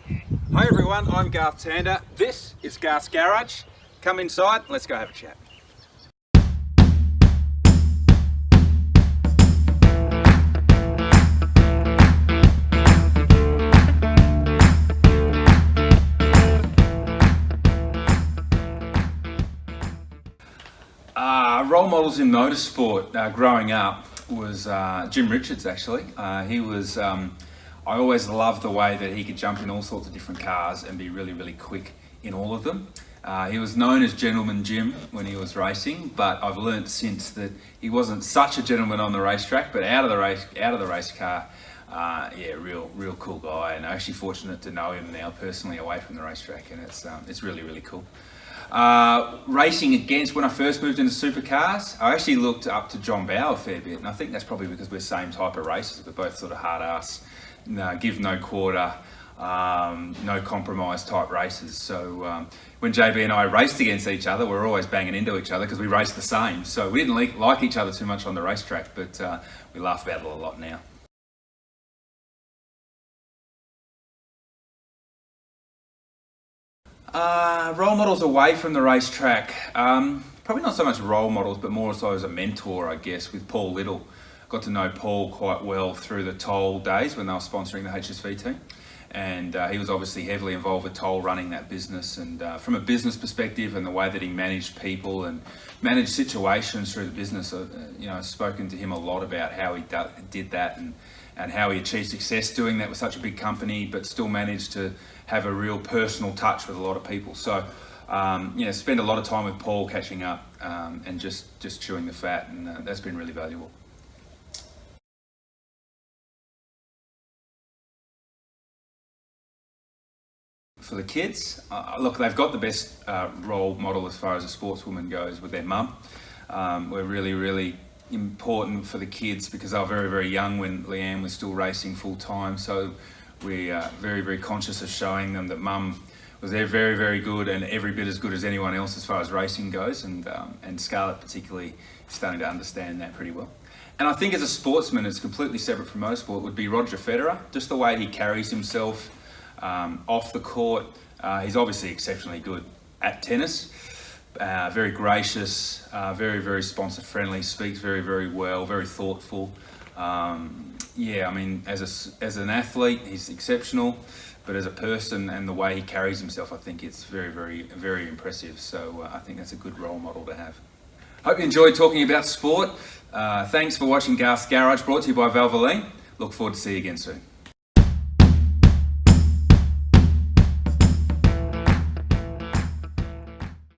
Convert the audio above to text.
Hi everyone, I'm Garth Tander. This is Garth's Garage. Come inside, let's go have a chat. Role models in motorsport growing up was Jim Richards actually. I always loved the way that he could jump in all sorts of different cars and be really, really quick in all of them. He was known as Gentleman Jim when he was racing, but I've learnt since that he wasn't such a gentleman on the racetrack, but out of the race car, real cool guy. And I'm actually fortunate to know him now personally away from the racetrack, and it's really, really cool. Racing against, when I first moved into supercars, I actually looked up to John Bowe a fair bit, and I think that's probably because we're the same type of racers. We're both sort of hard ass, give no quarter, no compromise type races. So when JB and I raced against each other, we were always banging into each other because we raced the same. So we didn't like each other too much on the racetrack, but we laugh about it a lot now. Role models away from the racetrack. Probably not so much role models, but more so as a mentor, I guess, with Paul Little. Got to know Paul quite well through the Toll days when they were sponsoring the HSV team. And he was obviously heavily involved with Toll running that business. And from a business perspective and the way that he managed people and managed situations through the business, I've spoken to him a lot about how he did that and how he achieved success doing that with such a big company, but still managed to have a real personal touch with a lot of people. So, spend a lot of time with Paul catching up and just chewing the fat, and that's been really valuable. For the kids, look, they've got the best role model as far as a sportswoman goes with their mum. We're really, really important for the kids because they were very, very young when Leanne was still racing full time. So we are very, very conscious of showing them that mum was there very, very good and every bit as good as anyone else as far as racing goes. And Scarlett particularly is starting to understand that pretty well. And I think as a sportsman, it's completely separate from motorsport, would be Roger Federer. Just the way he carries himself off the court. He's obviously exceptionally good at tennis. Very gracious, very, very sponsor friendly, speaks very, very well, very thoughtful. As an athlete, he's exceptional, but as a person and the way he carries himself, I think it's very, very, very impressive. So I think that's a good role model to have. Hope you enjoyed talking about sport. Thanks for watching Garth's Garage, brought to you by Valvoline. Look forward to see you again soon.